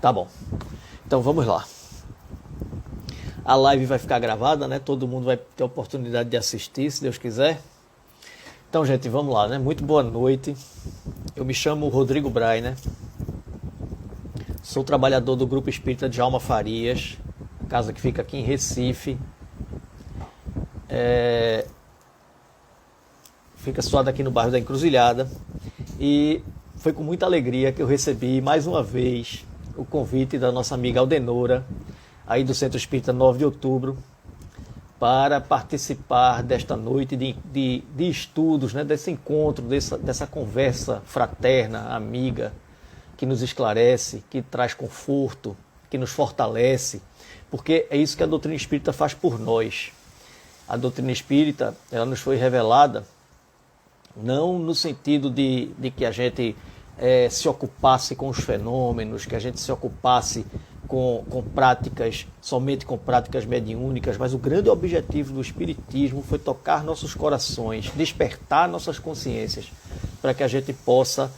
Tá bom. Então vamos lá. A live vai ficar gravada, né? Todo mundo vai ter a oportunidade de assistir, se Deus quiser. Então, gente, vamos lá, né? Muito boa noite. Eu me chamo Rodrigo Bray, né? Sou trabalhador do Grupo Espírita Djalma Farias, casa que fica aqui em Recife. Fica situado aqui no bairro da Encruzilhada. E foi com muita alegria que eu recebi mais uma vez o convite da nossa amiga Aldenora, aí do Centro Espírita 9 de Outubro, para participar desta noite de estudos, né, desse encontro, dessa conversa fraterna, amiga, que nos esclarece, que traz conforto, que nos fortalece, porque é isso que a doutrina espírita faz por nós. A doutrina espírita, ela nos foi revelada não no sentido de que a gente se ocupasse com os fenômenos, que a gente se ocupasse somente com práticas mediúnicas, mas o grande objetivo do Espiritismo foi tocar nossos corações, despertar nossas consciências, para que a gente possa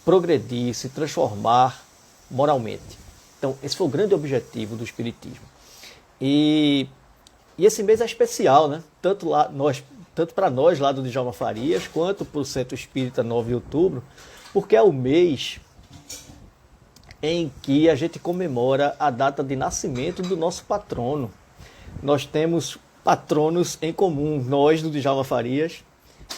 progredir, se transformar moralmente. Então, esse foi o grande objetivo do Espiritismo. E esse mês é especial, né? Tanto para nós lá do Djalma Farias, quanto para o Centro Espírita 9 de Outubro, porque é o mês em que a gente comemora a data de nascimento do nosso patrono. Nós temos patronos em comum, nós do Djalma Farias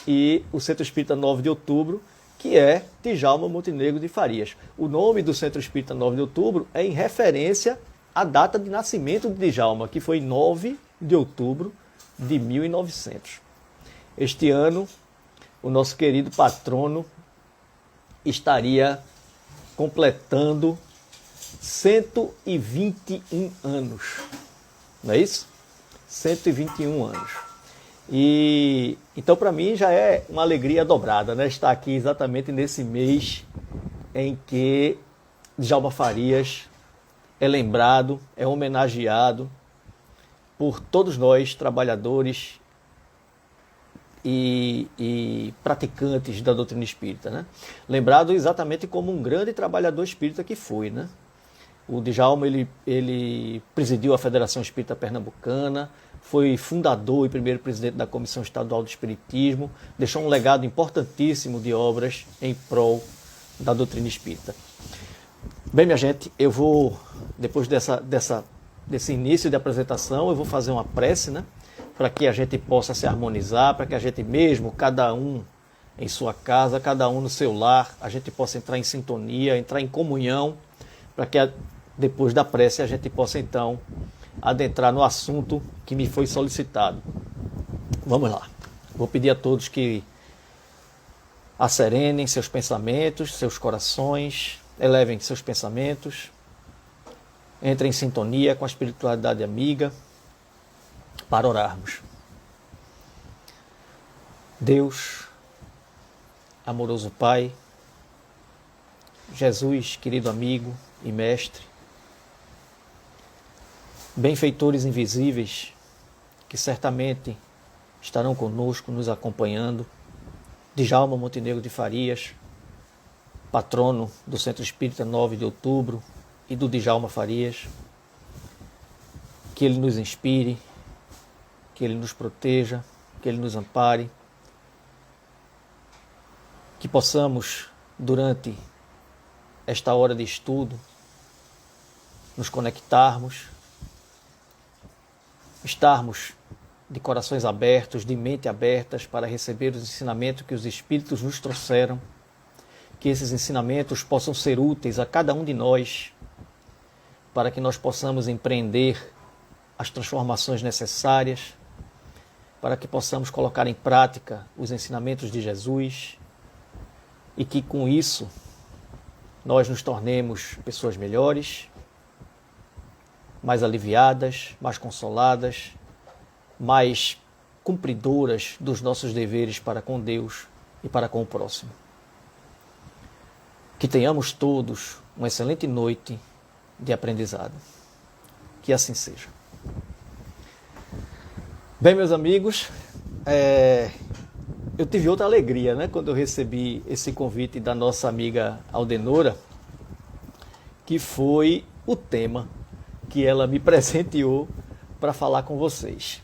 e o Centro Espírita 9 de Outubro, que é Djalma Montenegro de Farias. O nome do Centro Espírita 9 de Outubro é em referência à data de nascimento de Djalma, que foi 9 de outubro de 1900. Este ano, o nosso querido patrono estaria completando 121 anos. Não é isso? 121 anos. E então, para mim, já é uma alegria dobrada, né? Estar aqui exatamente nesse mês em que Djalma Farias é lembrado, é homenageado por todos nós, trabalhadores e praticantes da doutrina espírita, né? Lembrado exatamente como um grande trabalhador espírita que foi, né? O Djalma, ele presidiu a Federação Espírita Pernambucana, foi fundador e primeiro presidente da Comissão Estadual do Espiritismo, deixou um legado importantíssimo de obras em prol da doutrina espírita. Bem, minha gente, eu vou, depois desse início de apresentação, eu vou fazer uma prece, né? Para que a gente possa se harmonizar, para que a gente mesmo, cada um em sua casa, cada um no seu lar, a gente possa entrar em sintonia, entrar em comunhão, para que depois da prece a gente possa então adentrar no assunto que me foi solicitado. Vamos lá. Vou pedir a todos que asserenem seus pensamentos, seus corações, elevem seus pensamentos, entrem em sintonia com a espiritualidade amiga, para orarmos. Deus, amoroso Pai, Jesus, querido amigo e mestre, benfeitores invisíveis que certamente estarão conosco, nos acompanhando, Djalma Montenegro de Farias, patrono do Centro Espírita 9 de Outubro e do Djalma Farias, que ele nos inspire, que ele nos proteja, que ele nos ampare, que possamos, durante esta hora de estudo, nos conectarmos, estarmos de corações abertos, de mente abertas para receber os ensinamentos que os Espíritos nos trouxeram, que esses ensinamentos possam ser úteis a cada um de nós, para que nós possamos empreender as transformações necessárias, para que possamos colocar em prática os ensinamentos de Jesus e que com isso nós nos tornemos pessoas melhores, mais aliviadas, mais consoladas, mais cumpridoras dos nossos deveres para com Deus e para com o próximo. Que tenhamos todos uma excelente noite de aprendizado. Que assim seja. Bem, meus amigos, eu tive outra alegria, né, quando eu recebi esse convite da nossa amiga Aldenora, que foi o tema que ela me presenteou para falar com vocês.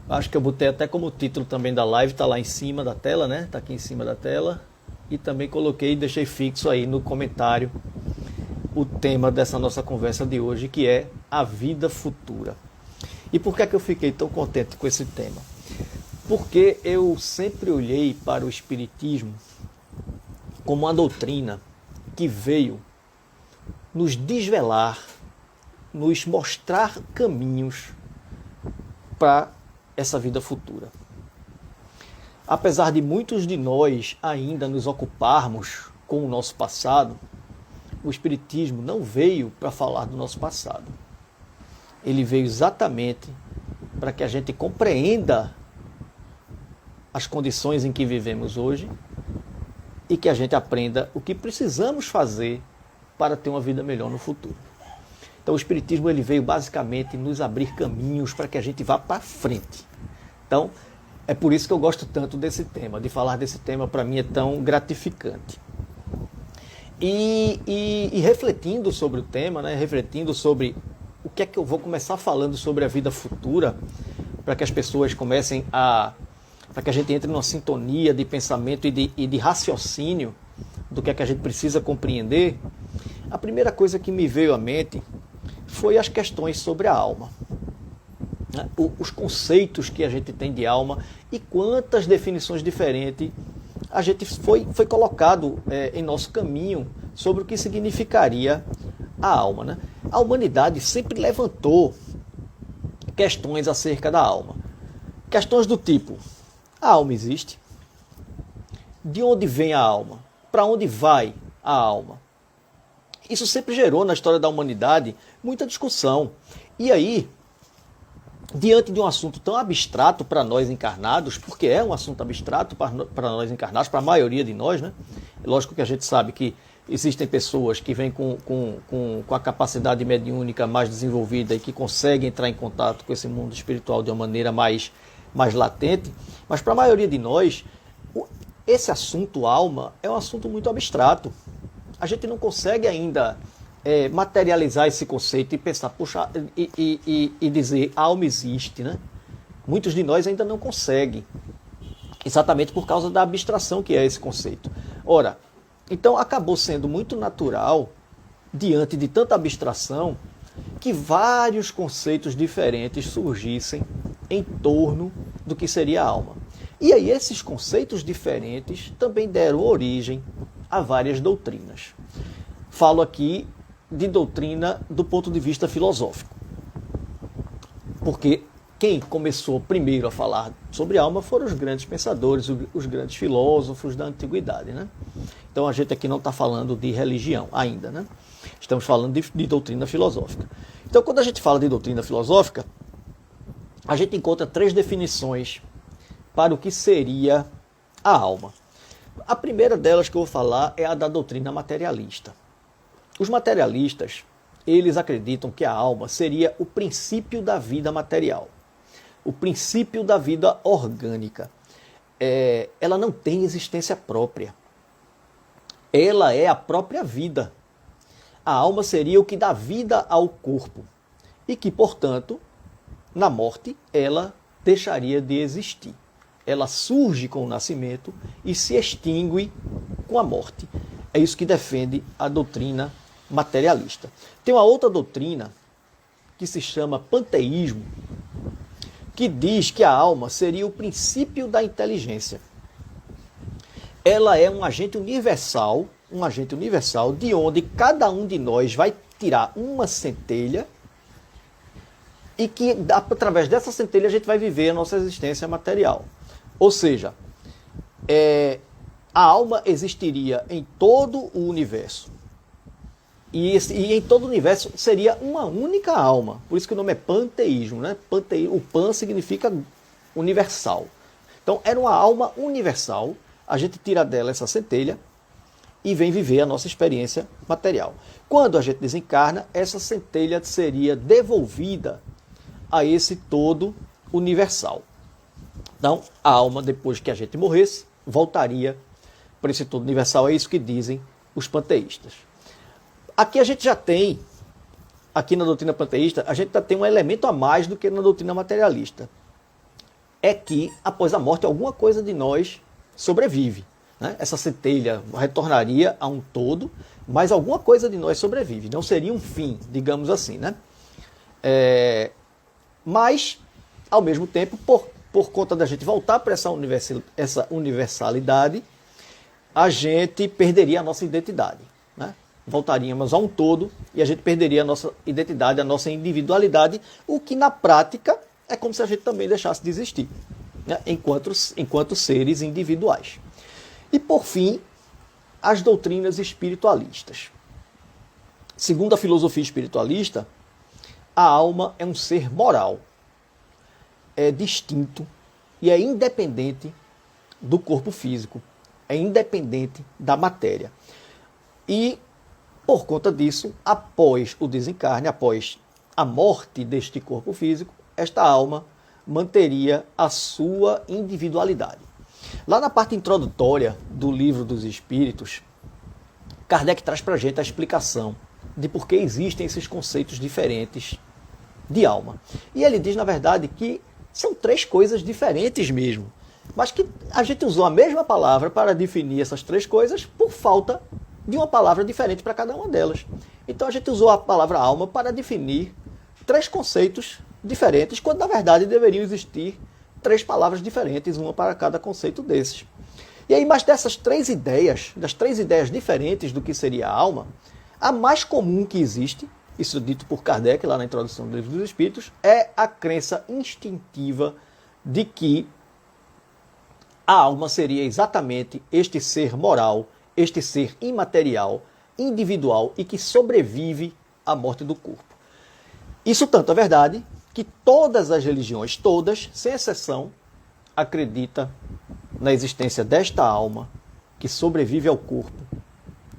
Acho que eu botei até como título também da live, está lá em cima da tela, né? Está aqui em cima da tela. E também coloquei e deixei fixo aí no comentário o tema dessa nossa conversa de hoje, que é a vida futura. E por que é que eu fiquei tão contente com esse tema? Porque eu sempre olhei para o Espiritismo como uma doutrina que veio nos desvelar, nos mostrar caminhos para essa vida futura. Apesar de muitos de nós ainda nos ocuparmos com o nosso passado, o Espiritismo não veio para falar do nosso passado. Ele veio exatamente para que a gente compreenda as condições em que vivemos hoje e que a gente aprenda o que precisamos fazer para ter uma vida melhor no futuro. Então o Espiritismo ele veio basicamente nos abrir caminhos para que a gente vá para frente. Então é por isso que eu gosto tanto desse tema, de falar desse tema para mim é tão gratificante. E refletindo sobre o tema, né, refletindo sobre o que é que eu vou começar falando sobre a vida futura, para que as pessoas comecem para que a gente entre numa sintonia de pensamento e de raciocínio do que é que a gente precisa compreender, a primeira coisa que me veio à mente foi as questões sobre a alma. Os conceitos que a gente tem de alma e quantas definições diferentes a gente foi colocado em nosso caminho sobre o que significaria a alma, né? A humanidade sempre levantou questões acerca da alma. Questões do tipo: a alma existe? De onde vem a alma? Para onde vai a alma? Isso sempre gerou na história da humanidade muita discussão. E aí, diante de um assunto tão abstrato para nós encarnados, porque é um assunto abstrato para nós encarnados, para a maioria de nós, né? Lógico que a gente sabe que existem pessoas que vêm com a capacidade mediúnica mais desenvolvida e que conseguem entrar em contato com esse mundo espiritual de uma maneira mais latente, mas para a maioria de nós, esse assunto alma é um assunto muito abstrato. A gente não consegue ainda materializar esse conceito e pensar, puxa, e dizer a alma existe, né? Muitos de nós ainda não conseguem, exatamente por causa da abstração que é esse conceito. Ora, então acabou sendo muito natural, diante de tanta abstração, que vários conceitos diferentes surgissem em torno do que seria a alma. E aí esses conceitos diferentes também deram origem a várias doutrinas. Falo aqui de doutrina do ponto de vista filosófico, porque quem começou primeiro a falar sobre alma foram os grandes pensadores, os grandes filósofos da antiguidade, né? Então a gente aqui não está falando de religião ainda, né? Estamos falando de doutrina filosófica. Então quando a gente fala de doutrina filosófica, a gente encontra 3 definições para o que seria a alma. A primeira delas que eu vou falar é a da doutrina materialista. Os materialistas, eles acreditam que a alma seria o princípio da vida material, o princípio da vida orgânica. Ela não tem existência própria. Ela é a própria vida. A alma seria o que dá vida ao corpo e que, portanto, na morte, ela deixaria de existir. Ela surge com o nascimento e se extingue com a morte. É isso que defende a doutrina materialista. Tem uma outra doutrina que se chama panteísmo, que diz que a alma seria o princípio da inteligência. Ela é um agente universal de onde cada um de nós vai tirar uma centelha e que através dessa centelha a gente vai viver a nossa existência material. Ou seja, a alma existiria em todo o universo. E em todo o universo seria uma única alma. Por isso que o nome é panteísmo, né? O pan significa universal. Então era uma alma universal. A gente tira dela essa centelha e vem viver a nossa experiência material. Quando a gente desencarna, essa centelha seria devolvida a esse todo universal. Então, a alma, depois que a gente morresse, voltaria para esse todo universal. É isso que dizem os panteístas. aqui a gente já tem, aqui na doutrina panteísta, a gente já tem um elemento a mais do que na doutrina materialista. É que, após a morte, alguma coisa de nós sobrevive. Né? Essa centelha retornaria a um todo, mas alguma coisa de nós sobrevive. Não seria um fim, digamos assim. Né? Mas, ao mesmo tempo, por conta da gente voltar para essa universalidade, a gente perderia a nossa identidade. Né? Voltaríamos a um todo e a gente perderia a nossa identidade, a nossa individualidade, o que na prática é como se a gente também deixasse de existir, né? enquanto seres individuais. E por fim, as doutrinas espiritualistas. Segundo a filosofia espiritualista, a alma é um ser moral, é distinto e é independente do corpo físico, é independente da matéria. E, por conta disso, após o desencarne, após a morte deste corpo físico, esta alma manteria a sua individualidade. Lá na parte introdutória do Livro dos Espíritos, Kardec traz para a gente a explicação de por que existem esses conceitos diferentes de alma. E ele diz, na verdade, que são três coisas diferentes mesmo, mas que a gente usou a mesma palavra para definir essas três coisas por falta de uma palavra diferente para cada uma delas. Então a gente usou a palavra alma para definir três conceitos diferentes, quando na verdade deveriam existir três palavras diferentes, uma para cada conceito desses. E aí, mas dessas três ideias, das três ideias diferentes do que seria a alma, a mais comum que existe, isso dito por Kardec lá na introdução do Livro dos Espíritos, é a crença instintiva de que a alma seria exatamente este ser moral, este ser imaterial, individual e que sobrevive à morte do corpo. Isso tanto é verdade que todas as religiões, todas, sem exceção, acreditam na existência desta alma que sobrevive ao corpo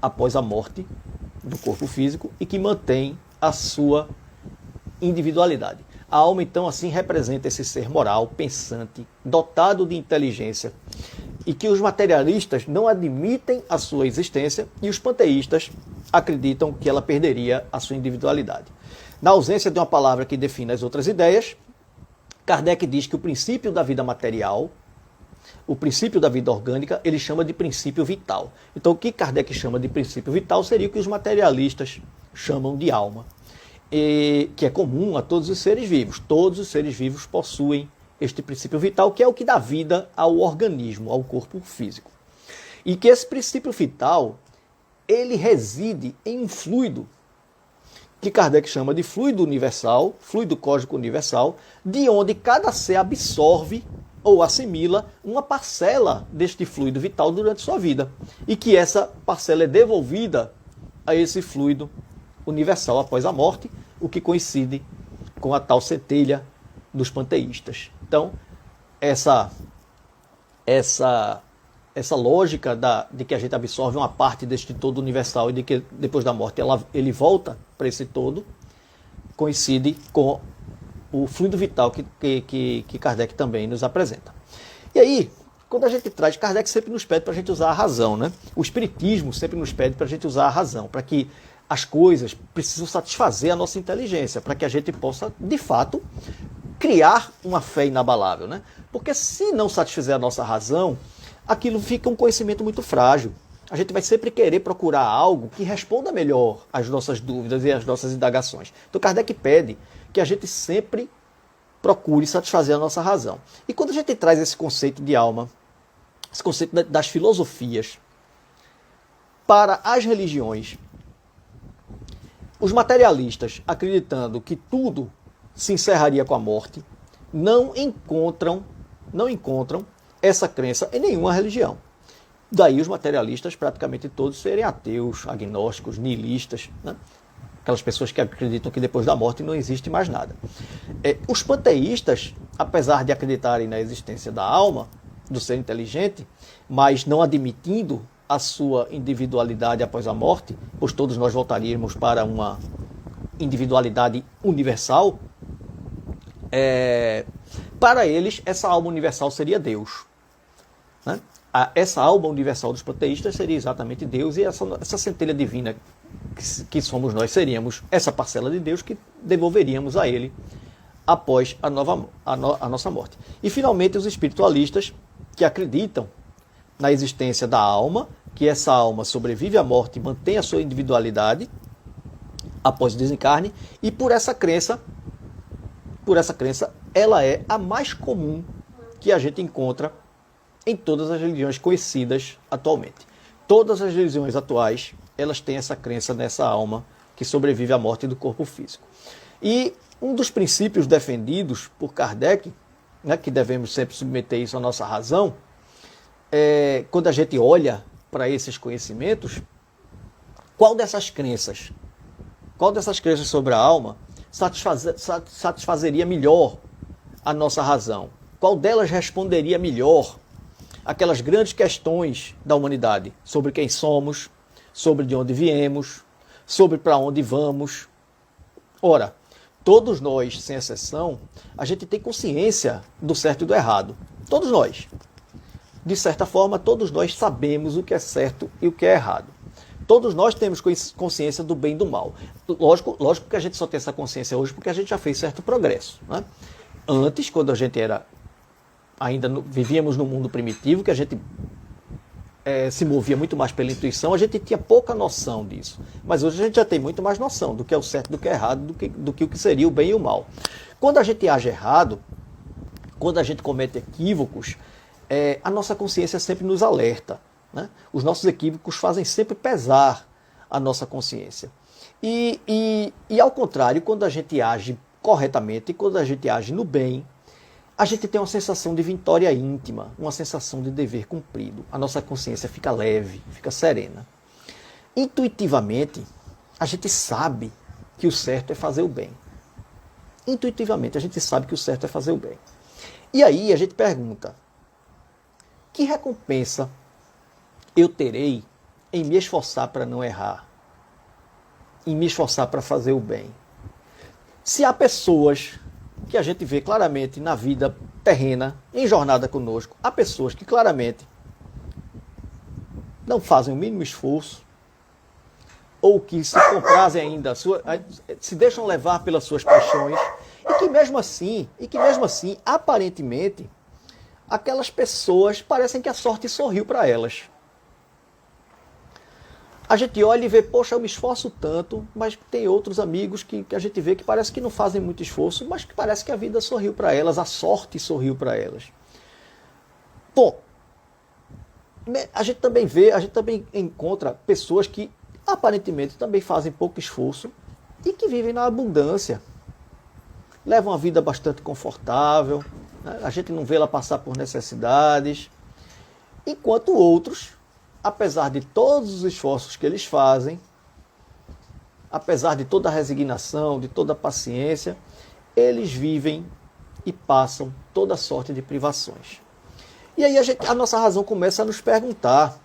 após a morte do corpo físico e que mantém a sua individualidade. A alma, então, assim, representa esse ser moral, pensante, dotado de inteligência, e que os materialistas não admitem a sua existência e os panteístas acreditam que ela perderia a sua individualidade. Na ausência de uma palavra que defina as outras ideias, Kardec diz que o princípio da vida material, o princípio da vida orgânica, ele chama de princípio vital. Então, o que Kardec chama de princípio vital seria o que os materialistas chamam de alma, que é comum a todos os seres vivos. Todos os seres vivos possuem este princípio vital, que é o que dá vida ao organismo, ao corpo físico. E que esse princípio vital, ele reside em um fluido, que Kardec chama de fluido universal, fluido cósmico universal, de onde cada ser absorve ou assimila uma parcela deste fluido vital durante sua vida. E que essa parcela é devolvida a esse fluido universal após a morte, o que coincide com a tal centelha dos panteístas. Então, essa lógica de que a gente absorve uma parte deste todo universal e de que depois da morte ele volta para esse todo, coincide com o fluido vital que Kardec também nos apresenta. E aí, quando a gente traz, Kardec sempre nos pede para a gente usar a razão, né? O Espiritismo sempre nos pede para a gente usar a razão, para que as coisas precisam satisfazer a nossa inteligência, para que a gente possa, de fato, criar uma fé inabalável, né? Porque se não satisfizer a nossa razão, aquilo fica um conhecimento muito frágil. A gente vai sempre querer procurar algo que responda melhor às nossas dúvidas e às nossas indagações. Então Kardec pede que a gente sempre procure satisfazer a nossa razão. E quando a gente traz esse conceito de alma, esse conceito das filosofias, para as religiões, os materialistas, acreditando que tudo se encerraria com a morte, não encontram essa crença em nenhuma religião. Daí os materialistas praticamente todos serem ateus, agnósticos, nihilistas, né? Aquelas pessoas que acreditam que depois da morte não existe mais nada. Os panteístas, apesar de acreditarem na existência da alma, do ser inteligente, mas não admitindo a sua individualidade após a morte, pois todos nós voltaríamos para uma individualidade universal, para eles essa alma universal seria Deus, né? Essa alma universal dos panteístas seria exatamente Deus, e essa centelha divina que somos nós, seríamos essa parcela de Deus que devolveríamos a Ele após a nossa morte. E, finalmente, os espiritualistas que acreditam na existência da alma, que essa alma sobrevive à morte e mantém a sua individualidade após o desencarne, e por essa crença, ela é a mais comum que a gente encontra em todas as religiões conhecidas atualmente. Todas as religiões atuais, elas têm essa crença nessa alma que sobrevive à morte do corpo físico. E um dos princípios defendidos por Kardec, né, que devemos sempre submeter isso à nossa razão, quando a gente olha para esses conhecimentos, qual dessas crenças sobre a alma satisfazeria melhor a nossa razão? Qual delas responderia melhor aquelas grandes questões da humanidade, sobre quem somos, sobre de onde viemos, sobre para onde vamos? Ora, todos nós, sem exceção, a gente tem consciência do certo e do errado. Todos nós. De certa forma, todos nós sabemos o que é certo e o que é errado. Todos nós temos consciência do bem e do mal. Lógico que a gente só tem essa consciência hoje porque a gente já fez certo progresso, né? Antes, quando a gente vivíamos no mundo primitivo, que a gente se movia muito mais pela intuição, a gente tinha pouca noção disso. Mas hoje a gente já tem muito mais noção do que é o certo, do que é errado, do que o que seria o bem e o mal. Quando a gente age errado, quando a gente comete equívocos, a nossa consciência sempre nos alerta, né? Os nossos equívocos fazem sempre pesar a nossa consciência. E ao contrário, quando a gente age corretamente, quando a gente age no bem, a gente tem uma sensação de vitória íntima, uma sensação de dever cumprido. A nossa consciência fica leve, fica serena. Intuitivamente, a gente sabe que o certo é fazer o bem. Intuitivamente, a gente sabe que o certo é fazer o bem. E aí a gente pergunta, que recompensa eu terei em me esforçar para não errar? Em me esforçar para fazer o bem? Se há pessoas que a gente vê claramente na vida terrena, em jornada conosco, há pessoas que claramente não fazem o mínimo esforço, ou que se comprazem ainda, se deixam levar pelas suas paixões, e que mesmo assim, aparentemente, aquelas pessoas parecem que a sorte sorriu para elas. A gente olha e vê, poxa, eu me esforço tanto, mas tem outros amigos que a gente vê que parece que não fazem muito esforço, mas que parece que a vida sorriu para elas, a sorte sorriu para elas. Bom, a gente também encontra pessoas que aparentemente também fazem pouco esforço e que vivem na abundância. Levam uma vida bastante confortável, né? A gente não vê ela passar por necessidades, enquanto outros, apesar de todos os esforços que eles fazem, apesar de toda a resignação, de toda a paciência, eles vivem e passam toda sorte de privações. E aí a nossa razão começa a nos perguntar,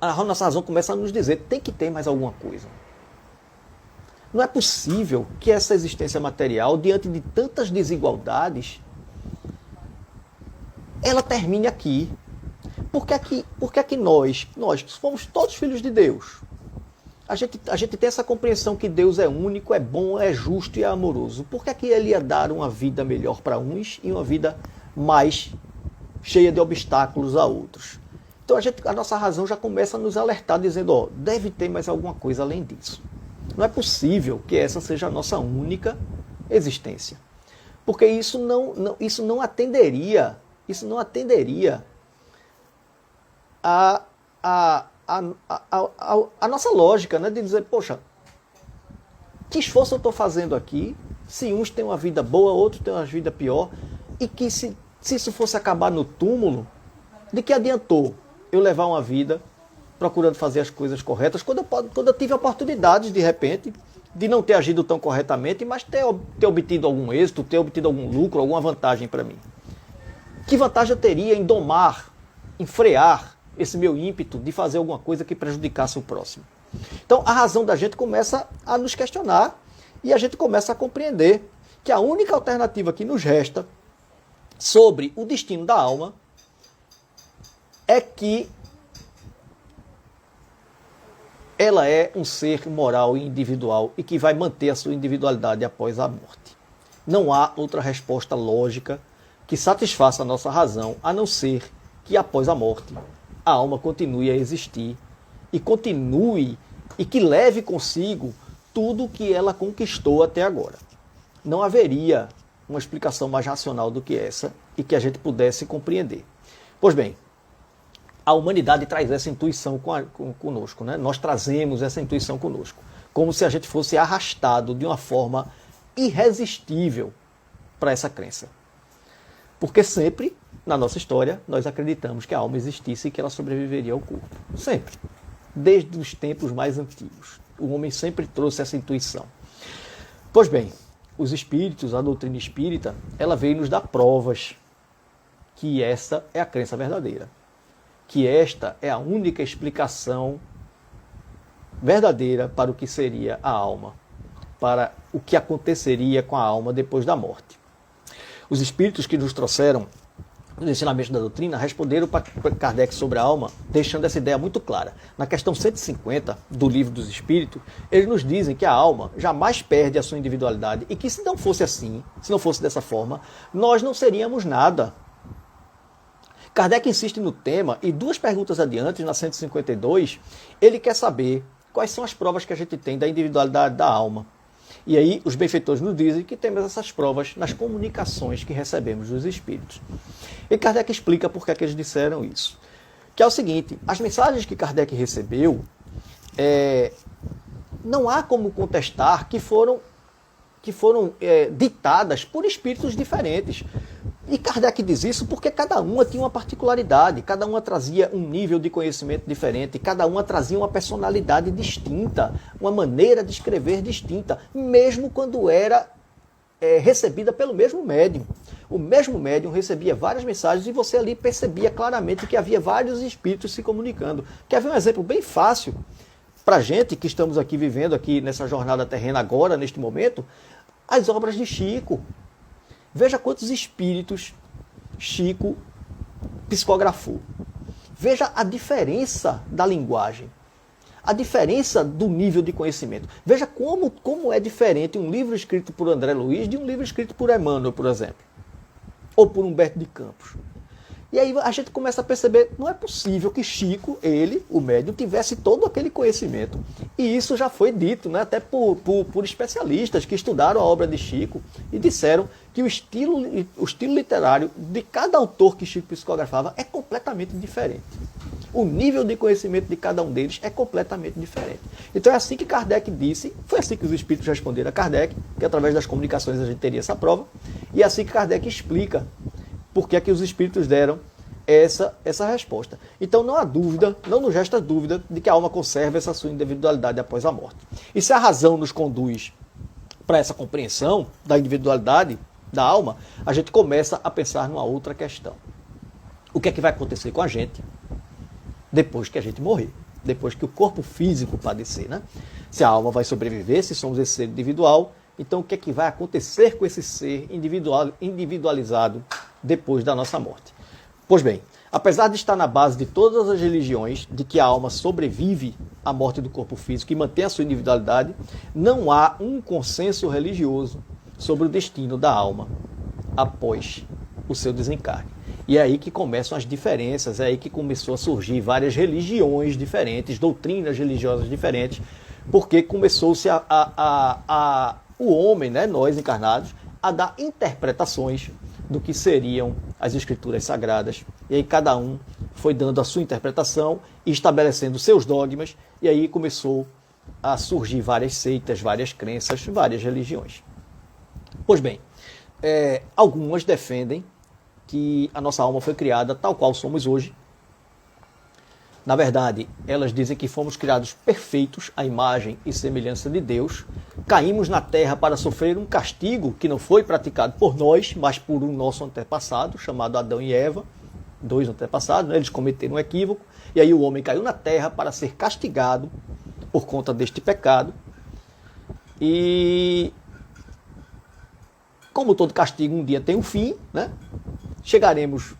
a nossa razão começa a nos dizer, tem que ter mais alguma coisa. Não é possível que essa existência material, diante de tantas desigualdades, ela termine aqui. Por que é que nós fomos todos filhos de Deus? A gente tem essa compreensão que Deus é único, é bom, é justo e é amoroso. Por que é que Ele ia dar uma vida melhor para uns e uma vida mais cheia de obstáculos a outros? Então a nossa razão já começa a nos alertar, dizendo, deve ter mais alguma coisa além disso. Não é possível que essa seja a nossa única existência. Porque isso não atenderia a nossa lógica, né? De dizer, poxa, que esforço eu estou fazendo aqui, se uns têm uma vida boa, outros têm uma vida pior, e que se isso fosse acabar no túmulo, de que adiantou eu levar uma vida procurando fazer as coisas corretas, quando eu tive oportunidades, de repente, de não ter agido tão corretamente, mas ter obtido algum êxito, ter obtido algum lucro, alguma vantagem para mim. Que vantagem eu teria em domar, em frear esse meu ímpeto de fazer alguma coisa que prejudicasse o próximo? Então a razão da gente começa a nos questionar e a gente começa a compreender que a única alternativa que nos resta sobre o destino da alma é que ela é um ser moral e individual e que vai manter a sua individualidade após a morte. Não há outra resposta lógica que satisfaça a nossa razão, a não ser que após a morte a alma continue a existir e continue e que leve consigo tudo o que ela conquistou até agora. Não haveria uma explicação mais racional do que essa e que a gente pudesse compreender. Pois bem, a humanidade traz essa intuição conosco, né? Nós trazemos essa intuição conosco, como se a gente fosse arrastado de uma forma irresistível para essa crença. Porque sempre, na nossa história, nós acreditamos que a alma existisse e que ela sobreviveria ao corpo. Sempre. Desde os tempos mais antigos. O homem sempre trouxe essa intuição. Pois bem, os espíritos, a doutrina espírita, ela veio nos dar provas que essa é a crença verdadeira. Que esta é a única explicação verdadeira para o que seria a alma, para o que aconteceria com a alma depois da morte. Os espíritos que nos trouxeram os ensinamentos da doutrina responderam para Kardec sobre a alma, deixando essa ideia muito clara. Na questão 150 do Livro dos Espíritos, eles nos dizem que a alma jamais perde a sua individualidade e que se não fosse assim, se não fosse dessa forma, nós não seríamos nada. Kardec insiste no tema e duas perguntas adiante, na 152, ele quer saber quais são as provas que a gente tem da individualidade da alma. E aí os benfeitores nos dizem que temos essas provas nas comunicações que recebemos dos espíritos. E Kardec explica por que eles disseram isso. Que é o seguinte, as mensagens que Kardec recebeu, não há como contestar que foram ditadas por espíritos diferentes. E Kardec diz isso porque cada uma tinha uma particularidade, cada uma trazia um nível de conhecimento diferente, cada uma trazia uma personalidade distinta, uma maneira de escrever distinta, mesmo quando era recebida pelo mesmo médium. O mesmo médium recebia várias mensagens e você ali percebia claramente que havia vários espíritos se comunicando. Quer ver um exemplo bem fácil para a gente que estamos aqui vivendo aqui nessa jornada terrena agora, neste momento? As obras de Chico. Veja quantos espíritos Chico psicografou. Veja a diferença da linguagem, a diferença do nível de conhecimento. Veja como é diferente um livro escrito por André Luiz de um livro escrito por Emmanuel, por exemplo, ou por Humberto de Campos. E aí a gente começa a perceber, não é possível que Chico, ele, o médium, tivesse todo aquele conhecimento. E isso já foi dito, né, até por especialistas que estudaram a obra de Chico e disseram que o estilo literário de cada autor que Chico psicografava é completamente diferente. O nível de conhecimento de cada um deles é completamente diferente. Então é assim que Kardec disse, foi assim que os espíritos responderam a Kardec, que através das comunicações a gente teria essa prova, e é assim que Kardec explica por que é que os espíritos deram essa resposta. Então não há dúvida, não nos resta dúvida de que a alma conserva essa sua individualidade após a morte. E se a razão nos conduz para essa compreensão da individualidade da alma, a gente começa a pensar numa outra questão. O que é que vai acontecer com a gente depois que a gente morrer? Depois que o corpo físico padecer, né? Se a alma vai sobreviver, se somos esse ser individual, então o que é que vai acontecer com esse ser individualizado depois da nossa morte? Pois bem, apesar de estar na base de todas as religiões de que a alma sobrevive à morte do corpo físico e mantém a sua individualidade, não há um consenso religioso sobre o destino da alma após o seu desencarne. E é aí que começam as diferenças, é aí que começou a surgir várias religiões diferentes, doutrinas religiosas diferentes, porque começou-se o homem, né, nós encarnados, a dar interpretações do que seriam as escrituras sagradas. E aí cada um foi dando a sua interpretação e estabelecendo seus dogmas, e aí começou a surgir várias seitas, várias crenças, várias religiões. Pois bem, algumas defendem que a nossa alma foi criada tal qual somos hoje. Na verdade, elas dizem que fomos criados perfeitos à imagem e semelhança de Deus. Caímos na terra para sofrer um castigo que não foi praticado por nós, mas por um nosso antepassado, chamado Adão e Eva, dois antepassados, né? Eles cometeram um equívoco, e aí o homem caiu na terra para ser castigado por conta deste pecado. E como todo castigo um dia tem um fim, né? Chegaremos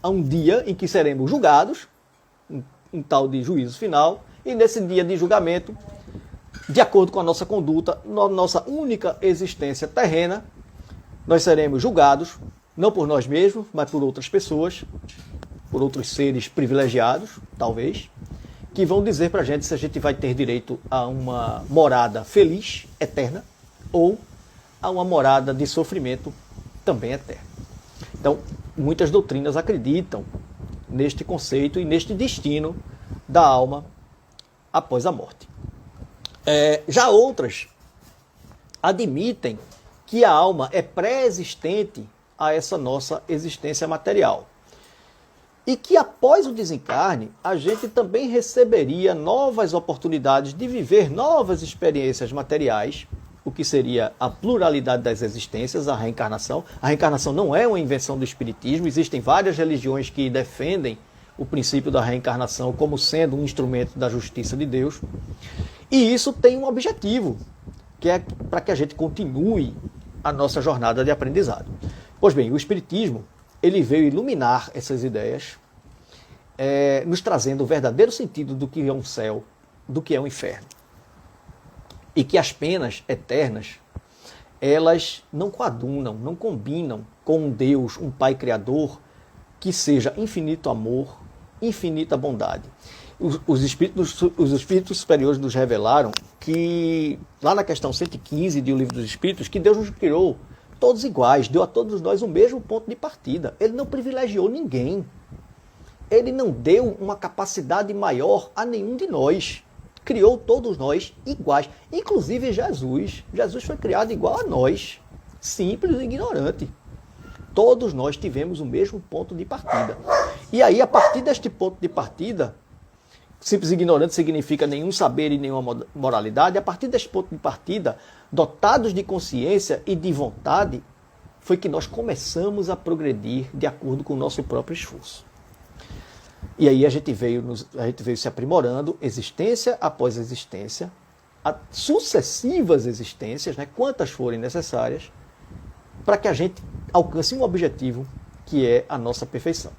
a um dia em que seremos julgados, um tal de juízo final, e nesse dia de julgamento, de acordo com a nossa conduta, na nossa única existência terrena, nós seremos julgados, não por nós mesmos, mas por outras pessoas, por outros seres privilegiados, talvez, que vão dizer para a gente se a gente vai ter direito a uma morada feliz, eterna, ou a uma morada de sofrimento também eterno. Então, muitas doutrinas acreditam neste conceito e neste destino da alma após a morte. Já outras admitem que a alma é pré-existente a essa nossa existência material. E que após o desencarne, a gente também receberia novas oportunidades de viver novas experiências materiais, o que seria a pluralidade das existências, a reencarnação. A reencarnação não é uma invenção do Espiritismo, existem várias religiões que defendem o princípio da reencarnação como sendo um instrumento da justiça de Deus. E isso tem um objetivo, que é para que a gente continue a nossa jornada de aprendizado. Pois bem, o Espiritismo ele veio iluminar essas ideias, nos trazendo o verdadeiro sentido do que é um céu, do que é um inferno. E que as penas eternas, elas não coadunam, não combinam com um Deus, um Pai Criador, que seja infinito amor, infinita bondade. Os espíritos superiores nos revelaram que, lá na questão 115 do Livro dos Espíritos, que Deus nos criou todos iguais, deu a todos nós o mesmo ponto de partida. Ele não privilegiou ninguém. Ele não deu uma capacidade maior a nenhum de nós. Criou todos nós iguais, inclusive Jesus. Jesus foi criado igual a nós, simples e ignorante. Todos nós tivemos o mesmo ponto de partida. E aí, a partir deste ponto de partida, simples e ignorante significa nenhum saber e nenhuma moralidade. A partir deste ponto de partida, dotados de consciência e de vontade, foi que nós começamos a progredir de acordo com o nosso próprio esforço. E aí a gente veio se aprimorando, existência após existência, sucessivas existências, né, quantas forem necessárias, para que a gente alcance um objetivo, que é a nossa perfeição.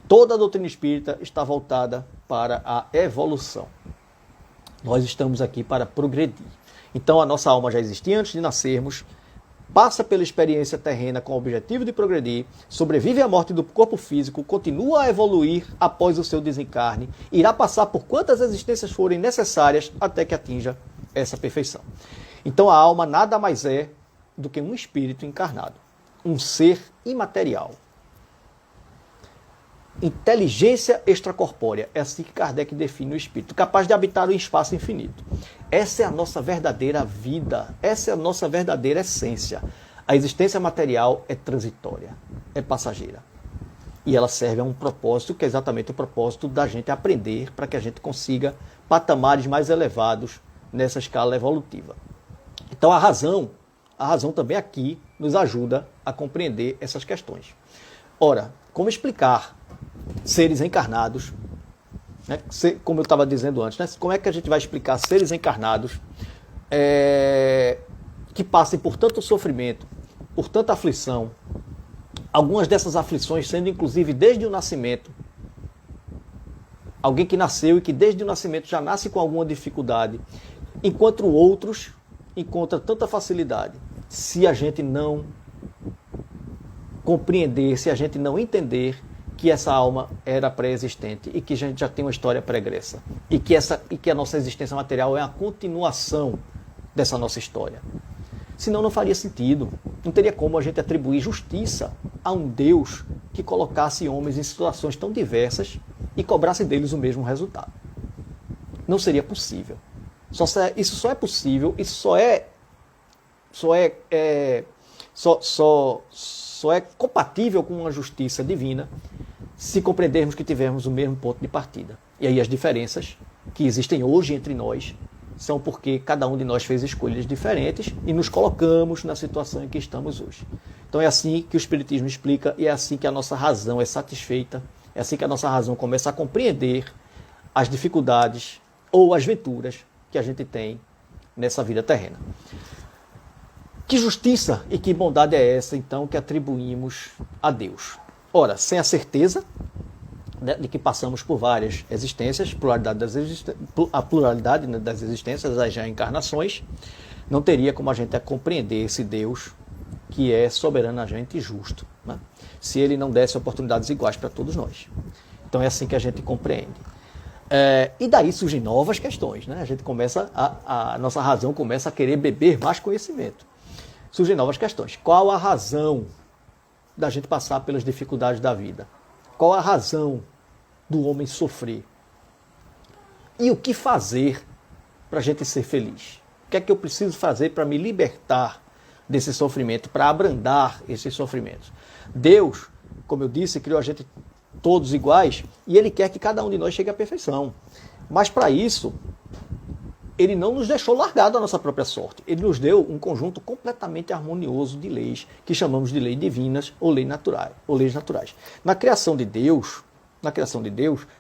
Toda a doutrina espírita está voltada para a evolução. Nós estamos aqui para progredir. Então a nossa alma já existia antes de nascermos, passa pela experiência terrena com o objetivo de progredir, sobrevive à morte do corpo físico, continua a evoluir após o seu desencarne, irá passar por quantas existências forem necessárias até que atinja essa perfeição. Então a alma nada mais é do que um espírito encarnado, um ser imaterial. Inteligência extracorpórea, é assim que Kardec define o espírito, capaz de habitar o espaço infinito. Essa é a nossa verdadeira vida, essa é a nossa verdadeira essência. A existência material é transitória, é passageira. E ela serve a um propósito, que é exatamente o propósito da gente aprender para que a gente consiga patamares mais elevados nessa escala evolutiva. Então a razão também aqui nos ajuda a compreender essas questões. Ora, como explicar seres encarnados, né? Como eu estava dizendo antes, né? Como é que a gente vai explicar seres encarnados que passem por tanto sofrimento, por tanta aflição, algumas dessas aflições sendo inclusive desde o nascimento, alguém que nasceu e que desde o nascimento já nasce com alguma dificuldade, enquanto outros encontram tanta facilidade. Se a gente não compreender, se a gente não entender que essa alma era pré-existente e que a gente já tem uma história pregressa e que a nossa existência material é a continuação dessa nossa história. Senão não faria sentido. Não teria como a gente atribuir justiça a um Deus que colocasse homens em situações tão diversas e cobrasse deles o mesmo resultado. Não seria possível. Isso só é possível, isso só é compatível com uma justiça divina se compreendermos que tivemos o mesmo ponto de partida. E aí as diferenças que existem hoje entre nós são porque cada um de nós fez escolhas diferentes e nos colocamos na situação em que estamos hoje. Então é assim que o Espiritismo explica e é assim que a nossa razão é satisfeita, é assim que a nossa razão começa a compreender as dificuldades ou as venturas que a gente tem nessa vida terrena. Que justiça e que bondade é essa, então, que atribuímos a Deus? Ora, sem a certeza de que passamos por várias existências, a pluralidade, né, das existências, as já encarnações, não teria como a gente compreender esse Deus que é soberanamente justo, né, se ele não desse oportunidades iguais para todos nós. Então é assim que a gente compreende. E daí surgem novas questões, né? A gente começa, a nossa razão começa a querer beber mais conhecimento. Surgem novas questões. Qual a razão da gente passar pelas dificuldades da vida? Qual a razão do homem sofrer? E o que fazer para a gente ser feliz? O que é que eu preciso fazer para me libertar desse sofrimento, para abrandar esses sofrimentos? Deus, como eu disse, criou a gente todos iguais e Ele quer que cada um de nós chegue à perfeição. Mas para isso, Ele não nos deixou largado a nossa própria sorte. Ele nos deu um conjunto completamente harmonioso de leis, que chamamos de leis divinas ou leis naturais. Na criação de Deus,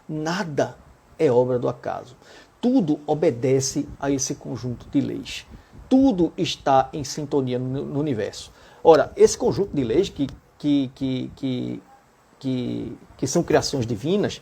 nada é obra do acaso. Tudo obedece a esse conjunto de leis. Tudo está em sintonia no universo. Ora, esse conjunto de leis que são criações divinas,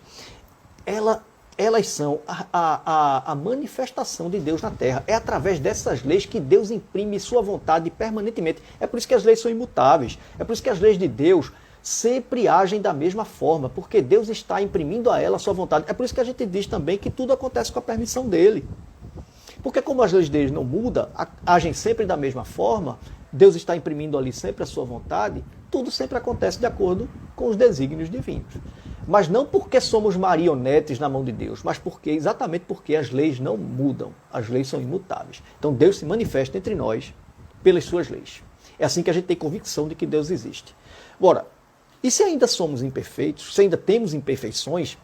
elas são a manifestação de Deus na Terra. É através dessas leis que Deus imprime sua vontade permanentemente. É por isso que as leis são imutáveis. É por isso que as leis de Deus sempre agem da mesma forma, porque Deus está imprimindo a ela a sua vontade. É por isso que a gente diz também que tudo acontece com a permissão dele. Porque como as leis dele não mudam, agem sempre da mesma forma, Deus está imprimindo ali sempre a sua vontade, tudo sempre acontece de acordo com os desígnios divinos. Mas não porque somos marionetes na mão de Deus, mas exatamente porque as leis não mudam, as leis são imutáveis. Então Deus se manifesta entre nós pelas suas leis. É assim que a gente tem convicção de que Deus existe. Ora, e se ainda somos imperfeitos, se ainda temos imperfeições,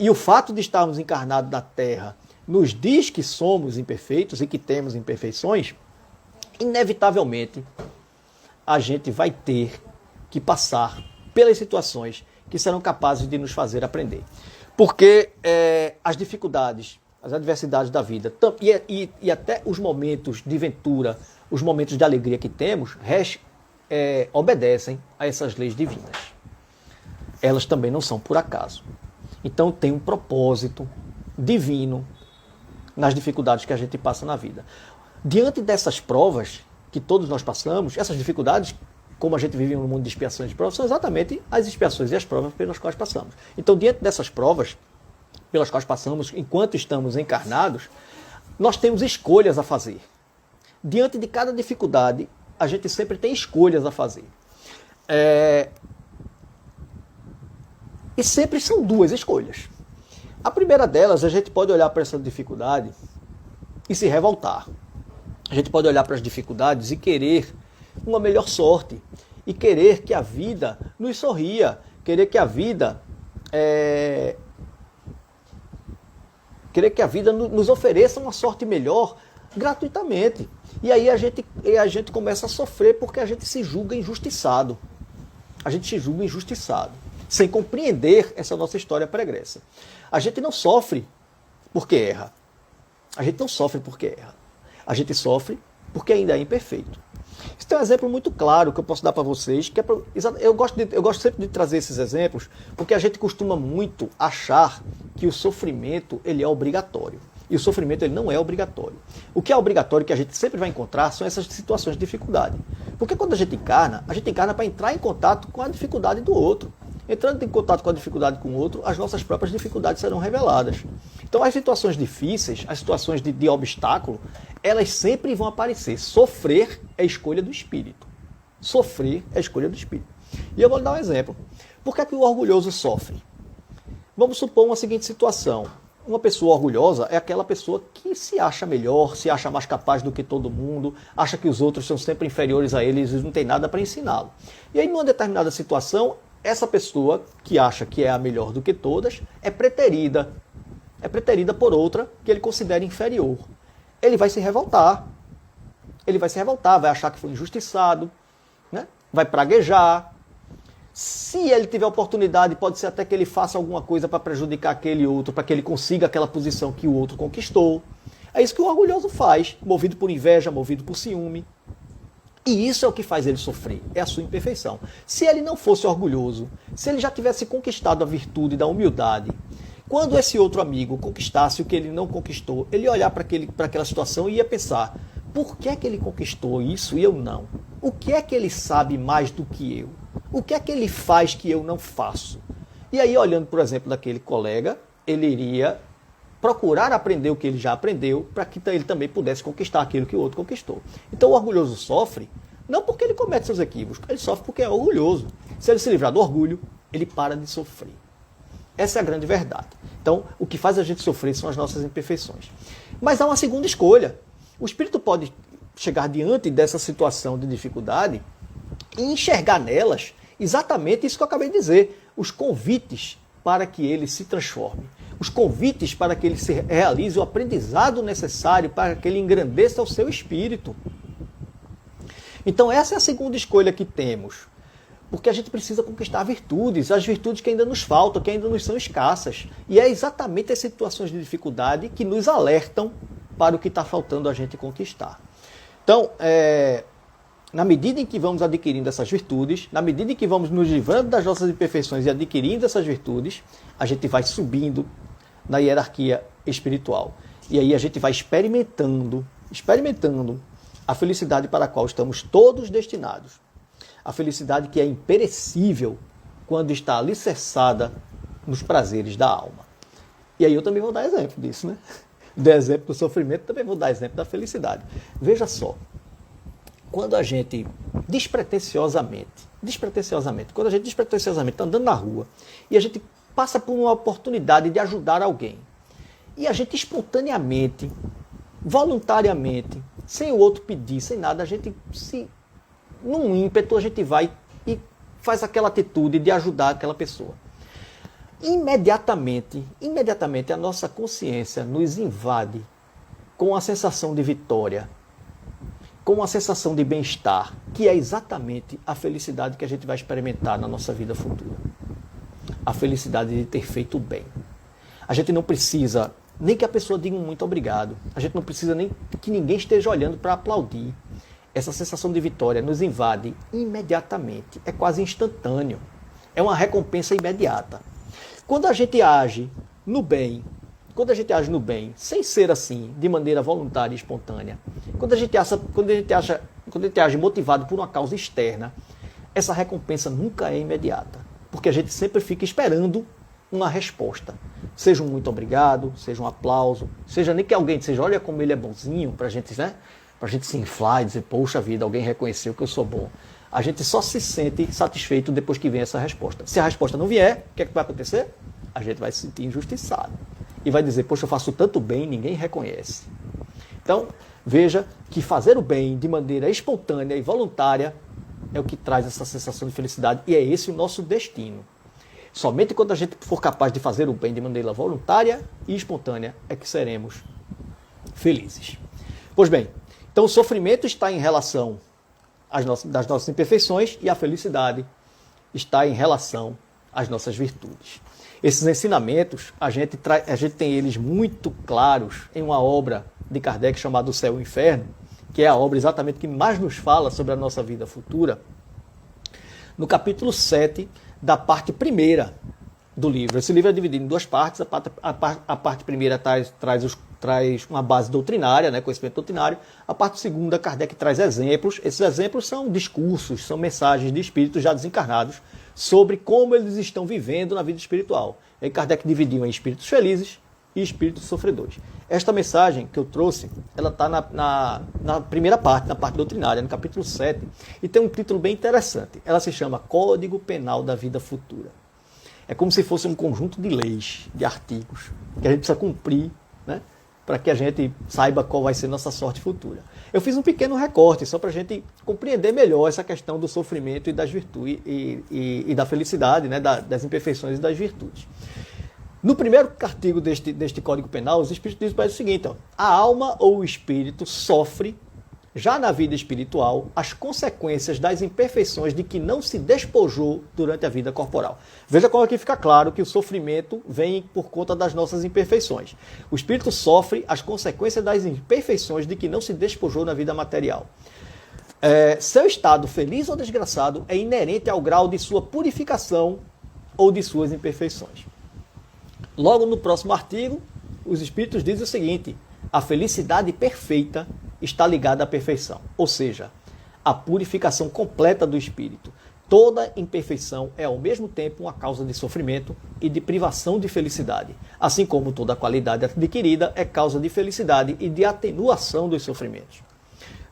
e o fato de estarmos encarnados na Terra nos diz que somos imperfeitos e que temos imperfeições, inevitavelmente a gente vai ter que passar pelas situações que serão capazes de nos fazer aprender. Porque as dificuldades, as adversidades da vida e até os momentos de ventura, os momentos de alegria que temos, obedecem a essas leis divinas. Elas também não são por acaso. Então tem um propósito divino nas dificuldades que a gente passa na vida. Diante dessas provas que todos nós passamos, essas dificuldades, como a gente vive no mundo de expiações e provas, são exatamente as expiações e as provas pelas quais passamos. Então, diante dessas provas pelas quais passamos enquanto estamos encarnados, nós temos escolhas a fazer. Diante de cada dificuldade, a gente sempre tem escolhas a fazer. E sempre são duas escolhas. A primeira delas, a gente pode olhar para essa dificuldade e se revoltar. A gente pode olhar para as dificuldades e querer uma melhor sorte. E querer que a vida nos sorria. Querer que a vida nos ofereça uma sorte melhor gratuitamente. E aí a gente começa a sofrer porque a gente se julga injustiçado. A gente se julga injustiçado, sem compreender essa nossa história pregressa. A gente não sofre porque erra. A gente não sofre porque erra. A gente sofre porque ainda é imperfeito. Isso tem um exemplo muito claro que eu posso dar para vocês. Eu gosto sempre de trazer esses exemplos, porque a gente costuma muito achar que o sofrimento ele é obrigatório. E o sofrimento ele não é obrigatório. O que é obrigatório, que a gente sempre vai encontrar, são essas situações de dificuldade. Porque quando a gente encarna para entrar em contato com a dificuldade do outro. Entrando em contato com a dificuldade com o outro, as nossas próprias dificuldades serão reveladas. Então as situações difíceis, as situações de obstáculo, elas sempre vão aparecer. Sofrer é escolha do espírito. Sofrer é escolha do espírito. E eu vou lhe dar um exemplo. Por que é que o orgulhoso sofre? Vamos supor uma seguinte situação. Uma pessoa orgulhosa é aquela pessoa que se acha melhor, se acha mais capaz do que todo mundo, acha que os outros são sempre inferiores a eles e não tem nada para ensiná-lo. E aí, numa determinada situação, essa pessoa que acha que é a melhor do que todas é preterida. É preterida por outra que ele considera inferior. Ele vai se revoltar. Vai achar que foi injustiçado, né? Vai praguejar. Se ele tiver oportunidade, pode ser até que ele faça alguma coisa para prejudicar aquele outro, para que ele consiga aquela posição que o outro conquistou. É isso que o orgulhoso faz, movido por inveja, movido por ciúme. E isso é o que faz ele sofrer, é a sua imperfeição. Se ele não fosse orgulhoso, se ele já tivesse conquistado a virtude da humildade, quando esse outro amigo conquistasse o que ele não conquistou, ele ia olhar para aquela situação e ia pensar, por que é que ele conquistou isso e eu não? O que é que ele sabe mais do que eu? O que é que ele faz que eu não faço? E aí, olhando, por exemplo, daquele colega, ele iria procurar aprender o que ele já aprendeu para que ele também pudesse conquistar aquilo que o outro conquistou. Então o orgulhoso sofre, não porque ele comete seus equívocos, ele sofre porque é orgulhoso. Se ele se livrar do orgulho, ele para de sofrer. Essa é a grande verdade. Então, o que faz a gente sofrer são as nossas imperfeições. Mas há uma segunda escolha. O espírito pode chegar diante dessa situação de dificuldade e enxergar nelas exatamente isso que eu acabei de dizer, os convites para que ele se transforme, os convites para que ele se realize o aprendizado necessário para que ele engrandeça o seu espírito. Então essa é a segunda escolha que temos, porque a gente precisa conquistar virtudes, as virtudes que ainda nos faltam, que ainda nos são escassas. E é exatamente as situações de dificuldade que nos alertam para o que está faltando a gente conquistar. Então, na medida em que vamos adquirindo essas virtudes, na medida em que vamos nos livrando das nossas imperfeições e adquirindo essas virtudes, a gente vai subindo na hierarquia espiritual. E aí a gente vai experimentando a felicidade para a qual estamos todos destinados. A felicidade que é imperecível quando está alicerçada nos prazeres da alma. E aí eu também vou dar exemplo disso, né? Dei exemplo do sofrimento, também vou dar exemplo da felicidade. Veja só. Quando a gente despretensiosamente, quando a gente despretensiosamente está andando na rua e a gente passa por uma oportunidade de ajudar alguém, e a gente espontaneamente, voluntariamente, sem o outro pedir, sem nada, a gente num ímpeto, a gente vai e faz aquela atitude de ajudar aquela pessoa. Imediatamente a nossa consciência nos invade com a sensação de vitória, com uma sensação de bem-estar, que é exatamente a felicidade que a gente vai experimentar na nossa vida futura. A felicidade de ter feito o bem. A gente não precisa nem que a pessoa diga um muito obrigado. A gente não precisa nem que ninguém esteja olhando para aplaudir. Essa sensação de vitória nos invade imediatamente. É quase instantâneo. É uma recompensa imediata. Quando a gente age no bem, sem ser assim, de maneira voluntária e espontânea, quando a gente age motivado por uma causa externa, essa recompensa nunca é imediata, porque a gente sempre fica esperando uma resposta. Seja um muito obrigado, seja um aplauso, seja nem que alguém seja, olha como ele é bonzinho, para a gente se inflar e dizer, poxa vida, alguém reconheceu que eu sou bom. A gente só se sente satisfeito depois que vem essa resposta. Se a resposta não vier, o que é que vai acontecer? A gente vai se sentir injustiçado. E vai dizer, poxa, eu faço tanto bem, ninguém reconhece. Então, veja que fazer o bem de maneira espontânea e voluntária é o que traz essa sensação de felicidade. E é esse o nosso destino. Somente quando a gente for capaz de fazer o bem de maneira voluntária e espontânea é que seremos felizes. Pois bem, então o sofrimento está em relação das nossas imperfeições e a felicidade está em relação às nossas virtudes. Esses ensinamentos, a gente tem eles muito claros em uma obra de Kardec chamada O Céu e o Inferno, que é a obra exatamente que mais nos fala sobre a nossa vida futura, no capítulo 7 da parte primeira do livro. Esse livro é dividido em duas partes. A parte primeira traz uma base doutrinária, né, conhecimento doutrinário. A parte segunda, Kardec traz exemplos. Esses exemplos são discursos, são mensagens de espíritos já desencarnados sobre como eles estão vivendo na vida espiritual. E aí Kardec dividiu em espíritos felizes e espíritos sofredores. Esta mensagem que eu trouxe, ela está na primeira parte, na parte doutrinária, no capítulo 7, e tem um título bem interessante. Ela se chama Código Penal da Vida Futura. É como se fosse um conjunto de leis, de artigos, que a gente precisa cumprir, né, para que a gente saiba qual vai ser nossa sorte futura. Eu fiz um pequeno recorte, só para a gente compreender melhor essa questão do sofrimento e das virtudes e da felicidade, né, das imperfeições e das virtudes. No primeiro artigo deste Código Penal, os espíritos dizem para o seguinte, ó, a alma ou o espírito sofre, já na vida espiritual, as consequências das imperfeições de que não se despojou durante a vida corporal. Veja como aqui fica claro que o sofrimento vem por conta das nossas imperfeições. O espírito sofre as consequências das imperfeições de que não se despojou na vida material. Seu estado feliz ou desgraçado é inerente ao grau de sua purificação ou de suas imperfeições. Logo no próximo artigo, os Espíritos dizem o seguinte: a felicidade perfeita está ligada à perfeição, ou seja, à purificação completa do espírito. Toda imperfeição é ao mesmo tempo uma causa de sofrimento e de privação de felicidade, assim como toda qualidade adquirida é causa de felicidade e de atenuação dos sofrimentos.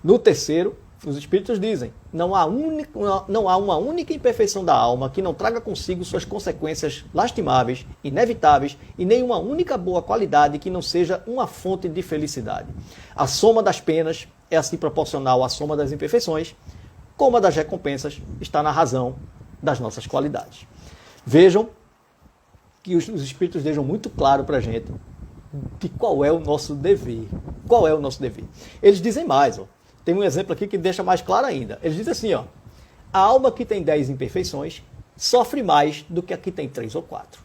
No terceiro, os Espíritos dizem: não há uma única imperfeição da alma que não traga consigo suas consequências lastimáveis, inevitáveis, e nenhuma única boa qualidade que não seja uma fonte de felicidade. A soma das penas é assim proporcional à soma das imperfeições, como a das recompensas está na razão das nossas qualidades. Vejam que os Espíritos deixam muito claro para a gente de qual é o nosso dever. Qual é o nosso dever? Eles dizem mais, ó. Tem um exemplo aqui que deixa mais claro ainda. Eles dizem assim, ó: a alma que tem 10 imperfeições sofre mais do que a que tem 3 ou 4.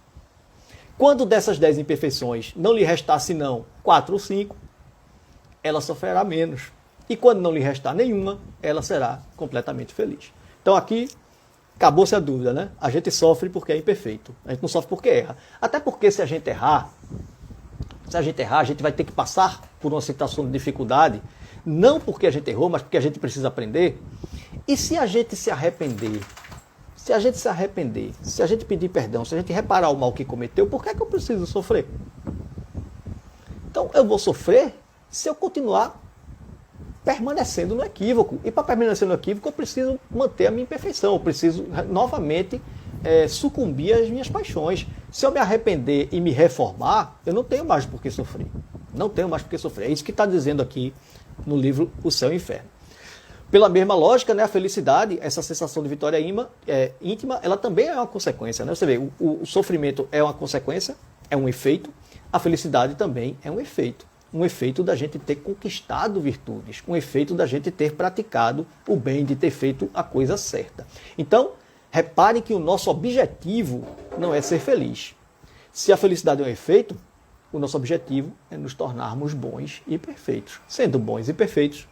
Quando dessas 10 imperfeições não lhe restar senão 4 ou 5, ela sofrerá menos. E quando não lhe restar nenhuma, ela será completamente feliz. Então aqui acabou-se a dúvida, né? A gente sofre porque é imperfeito. A gente não sofre porque erra. Até porque se a gente errar, a gente vai ter que passar por uma situação de dificuldade, não porque a gente errou, mas porque a gente precisa aprender. E se a gente se arrepender, se a gente pedir perdão, se a gente reparar o mal que cometeu, por que é que eu preciso sofrer? Então eu vou sofrer se eu continuar permanecendo no equívoco. E para permanecer no equívoco eu preciso manter a minha imperfeição, eu preciso novamente sucumbir às minhas paixões. Se eu me arrepender e me reformar, eu não tenho mais por que sofrer. Não tenho mais por que sofrer. É isso que está dizendo aqui no livro O Céu e o Inferno. Pela mesma lógica, né, a felicidade, essa sensação de vitória íntima, ela também é uma consequência. Né? Você vê, o sofrimento é uma consequência, é um efeito. A felicidade também é um efeito. Um efeito da gente ter conquistado virtudes. Um efeito da gente ter praticado o bem, de ter feito a coisa certa. Então, reparem que o nosso objetivo não é ser feliz. Se a felicidade é um efeito, o nosso objetivo é nos tornarmos bons e perfeitos. Sendo bons e perfeitos,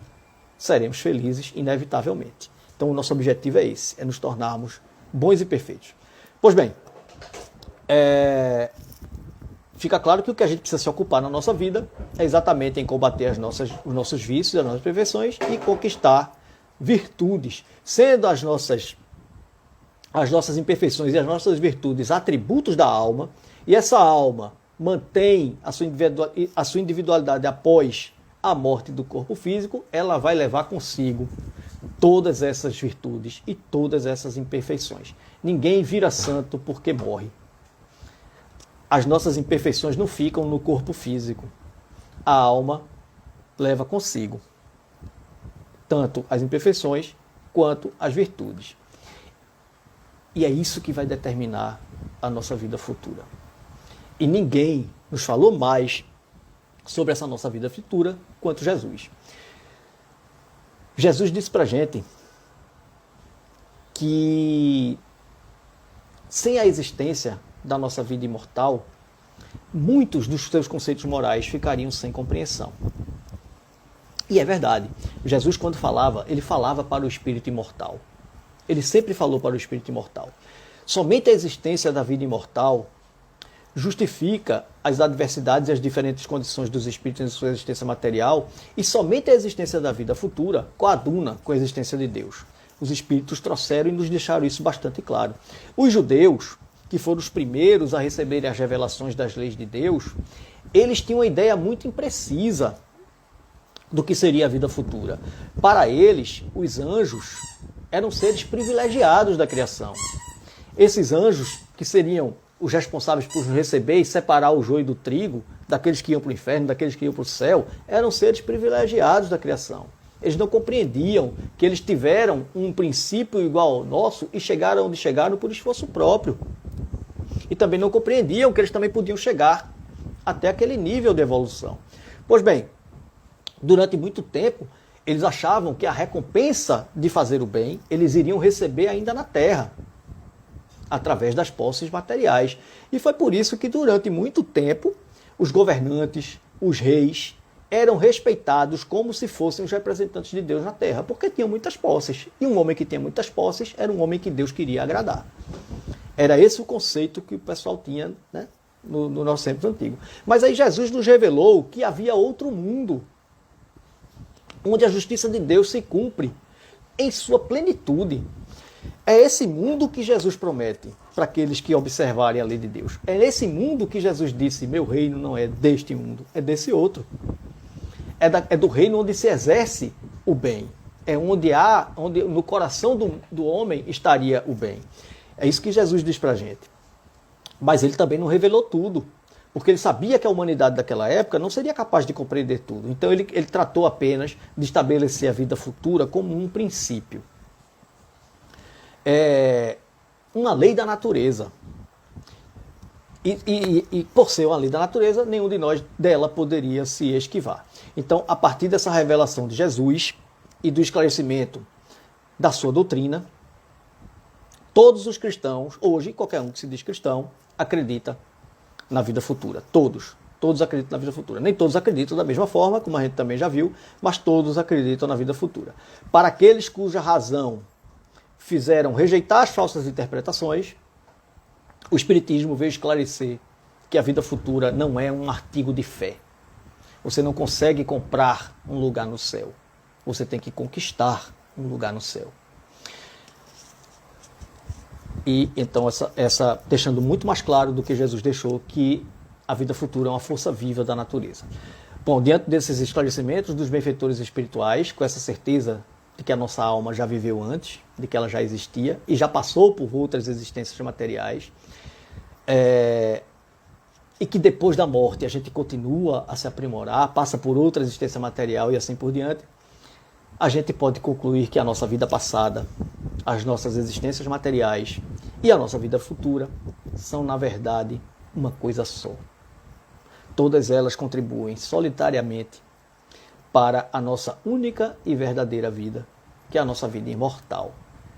seremos felizes inevitavelmente. Então o nosso objetivo é esse, é nos tornarmos bons e perfeitos. Pois bem, fica claro que o que a gente precisa se ocupar na nossa vida é exatamente em combater os nossos vícios, as nossas perfeições e conquistar virtudes, sendo as nossas imperfeições e as nossas virtudes atributos da alma, e essa alma mantém a sua individualidade após a morte do corpo físico, ela vai levar consigo todas essas virtudes e todas essas imperfeições. Ninguém vira santo porque morre. As nossas imperfeições não ficam no corpo físico. A alma leva consigo tanto as imperfeições quanto as virtudes. E é isso que vai determinar a nossa vida futura. E ninguém nos falou mais sobre essa nossa vida futura quanto Jesus. Jesus disse para a gente que sem a existência da nossa vida imortal, muitos dos seus conceitos morais ficariam sem compreensão. E é verdade. Jesus, quando falava, ele falava para o espírito imortal. Ele sempre falou para o espírito imortal. Somente a existência da vida imortal justifica as adversidades e as diferentes condições dos espíritos em sua existência material, e somente a existência da vida futura coaduna com a existência de Deus. Os espíritos trouxeram e nos deixaram isso bastante claro. Os judeus, que foram os primeiros a receberem as revelações das leis de Deus, eles tinham uma ideia muito imprecisa do que seria a vida futura. Para eles, os anjos eram seres privilegiados da criação. Esses anjos, que seriam os responsáveis por receber e separar o joio do trigo, daqueles que iam para o inferno, daqueles que iam para o céu, eram seres privilegiados da criação. Eles não compreendiam que eles tiveram um princípio igual ao nosso e chegaram onde chegaram por esforço próprio. E também não compreendiam que eles também podiam chegar até aquele nível de evolução. Pois bem, durante muito tempo, eles achavam que a recompensa de fazer o bem, eles iriam receber ainda na terra, através das posses materiais. E foi por isso que durante muito tempo, os governantes, os reis, eram respeitados como se fossem os representantes de Deus na terra, porque tinham muitas posses. E um homem que tinha muitas posses era um homem que Deus queria agradar. Era esse o conceito que o pessoal tinha, né, no nosso tempo antigo. Mas aí Jesus nos revelou que havia outro mundo, onde a justiça de Deus se cumpre em sua plenitude. É esse mundo que Jesus promete para aqueles que observarem a lei de Deus. É esse mundo que Jesus disse, meu reino não é deste mundo, é desse outro. É do reino onde se exerce o bem. É onde no coração do homem estaria o bem. É isso que Jesus diz para a gente. Mas ele também não revelou tudo, porque ele sabia que a humanidade daquela época não seria capaz de compreender tudo. Então ele tratou apenas de estabelecer a vida futura como um princípio. É uma lei da natureza. E por ser uma lei da natureza, nenhum de nós dela poderia se esquivar. Então, a partir dessa revelação de Jesus e do esclarecimento da sua doutrina, todos os cristãos, hoje, qualquer um que se diz cristão, acredita na vida futura. Todos acreditam na vida futura. Nem todos acreditam da mesma forma, como a gente também já viu, mas todos acreditam na vida futura. Para aqueles cuja razão fizeram rejeitar as falsas interpretações, o Espiritismo veio esclarecer que a vida futura não é um artigo de fé. Você não consegue comprar um lugar no céu. Você tem que conquistar um lugar no céu. E então essa deixando muito mais claro do que Jesus deixou que a vida futura é uma força viva da natureza. Bom, diante desses esclarecimentos dos benfeitores espirituais, com essa certeza de que a nossa alma já viveu antes, de que ela já existia e já passou por outras existências materiais, e que depois da morte a gente continua a se aprimorar, passa por outra existência material e assim por diante, a gente pode concluir que a nossa vida passada, as nossas existências materiais e a nossa vida futura são, na verdade, uma coisa só. Todas elas contribuem solitariamente para a nossa única e verdadeira vida, que é a nossa vida imortal,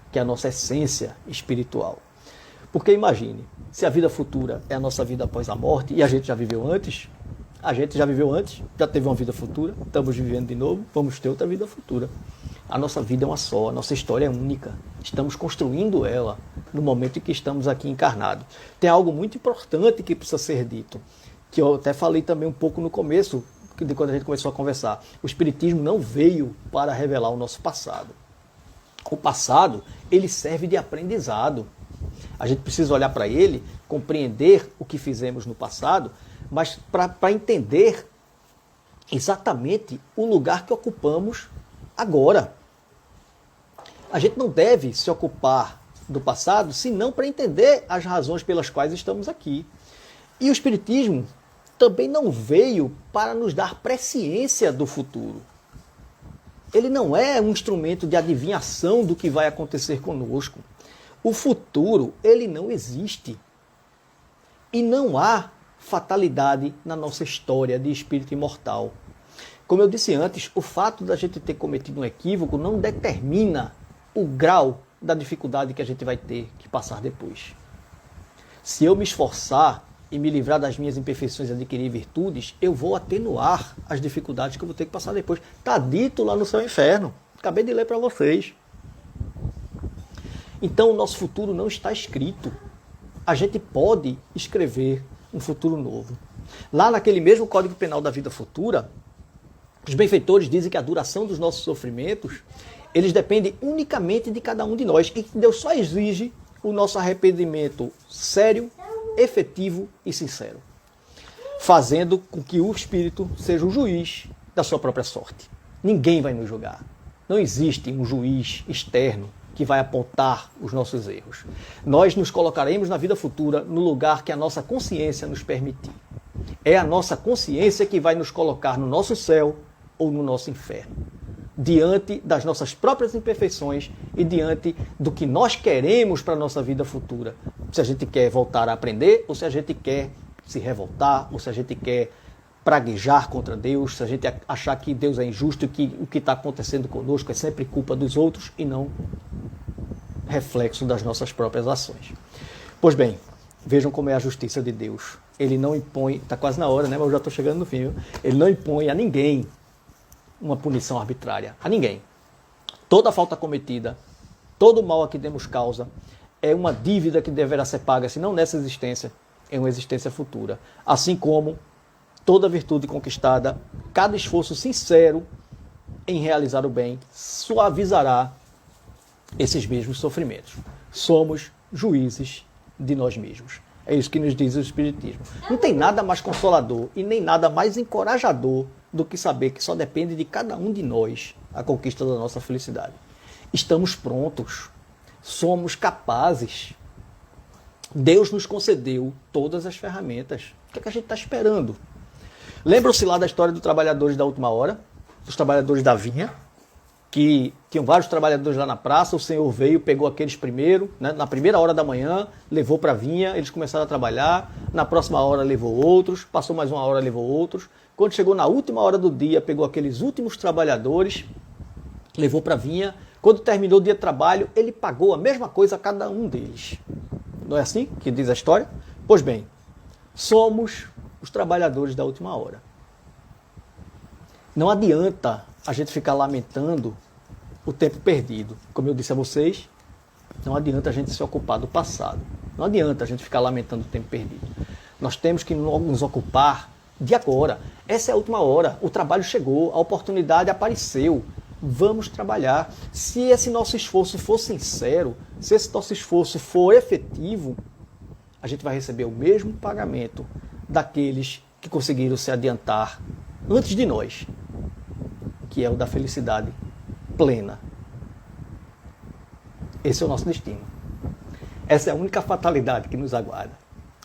que é a nossa essência espiritual. Porque imagine, se a vida futura é a nossa vida após a morte, e a gente já viveu antes, já teve uma vida futura, estamos vivendo de novo, vamos ter outra vida futura. A nossa vida é uma só, a nossa história é única. Estamos construindo ela no momento em que estamos aqui encarnados. Tem algo muito importante que precisa ser dito, que eu até falei também um pouco no começo, de quando a gente começou a conversar. O Espiritismo não veio para revelar o nosso passado. O passado, ele serve de aprendizado. A gente precisa olhar para ele, compreender o que fizemos no passado, mas para entender exatamente o lugar que ocupamos agora. A gente não deve se ocupar do passado, senão para entender as razões pelas quais estamos aqui. E o Espiritismo também não veio para nos dar presciência do futuro. Ele não é um instrumento de adivinhação do que vai acontecer conosco. O futuro, ele não existe. E não há fatalidade na nossa história de espírito imortal. Como eu disse antes, o fato da gente ter cometido um equívoco não determina o grau da dificuldade que a gente vai ter que passar depois. Se eu me esforçar e me livrar das minhas imperfeições e adquirir virtudes, eu vou atenuar as dificuldades que eu vou ter que passar depois. Está dito lá no Céu e Inferno. Acabei de ler para vocês. Então, o nosso futuro não está escrito. A gente pode escrever um futuro novo. Lá naquele mesmo Código Penal da Vida Futura, os benfeitores dizem que a duração dos nossos sofrimentos, eles dependem unicamente de cada um de nós. E que Deus só exige o nosso arrependimento sério, efetivo e sincero, fazendo com que o Espírito seja o juiz da sua própria sorte. Ninguém vai nos julgar. Não existe um juiz externo que vai apontar os nossos erros. Nós nos colocaremos na vida futura no lugar que a nossa consciência nos permitir. É a nossa consciência que vai nos colocar no nosso céu ou no nosso inferno, diante das nossas próprias imperfeições e diante do que nós queremos para a nossa vida futura. Se a gente quer voltar a aprender, ou se a gente quer se revoltar, ou se a gente quer praguejar contra Deus, se a gente achar que Deus é injusto e que o que está acontecendo conosco é sempre culpa dos outros e não reflexo das nossas próprias ações. Pois bem, Vejam como é a justiça de Deus. Ele não impõe, está quase na hora, né? Mas eu já estou chegando no fim. Viu? Ele não impõe a ninguém uma punição arbitrária. A ninguém. Toda falta cometida, todo mal a que demos causa, é uma dívida que deverá ser paga, se não nessa existência, em uma existência futura. Assim como toda virtude conquistada, cada esforço sincero em realizar o bem, suavizará esses mesmos sofrimentos. Somos juízes de nós mesmos. É isso que nos diz o Espiritismo. Não tem nada mais consolador e nem nada mais encorajador do que saber que só depende de cada um de nós a conquista da nossa felicidade. Estamos prontos. Somos capazes. Deus nos concedeu todas as ferramentas. O que é que a gente está esperando? Lembram-se lá da história dos trabalhadores da última hora? Dos trabalhadores da vinha? Que tinham vários trabalhadores lá na praça, o Senhor veio, pegou aqueles primeiro, né, na primeira hora da manhã, levou para a vinha, eles começaram a trabalhar, na próxima hora levou outros, passou mais uma hora, levou outros. Quando chegou na última hora do dia, pegou aqueles últimos trabalhadores, levou para a vinha. Quando terminou o dia de trabalho, ele pagou a mesma coisa a cada um deles. Não é assim que diz a história? Pois bem, somos os trabalhadores da última hora. Não adianta a gente ficar lamentando o tempo perdido. Como eu disse a vocês, não adianta a gente se ocupar do passado. Não adianta a gente ficar lamentando o tempo perdido. Nós temos que nos ocupar de agora. Essa é a última hora. O trabalho chegou, a oportunidade apareceu. Vamos trabalhar. Se esse nosso esforço for sincero, se esse nosso esforço for efetivo, a gente vai receber o mesmo pagamento daqueles que conseguiram se adiantar antes de nós, que é o da felicidade plena. Esse é o nosso destino. Essa é a única fatalidade que nos aguarda,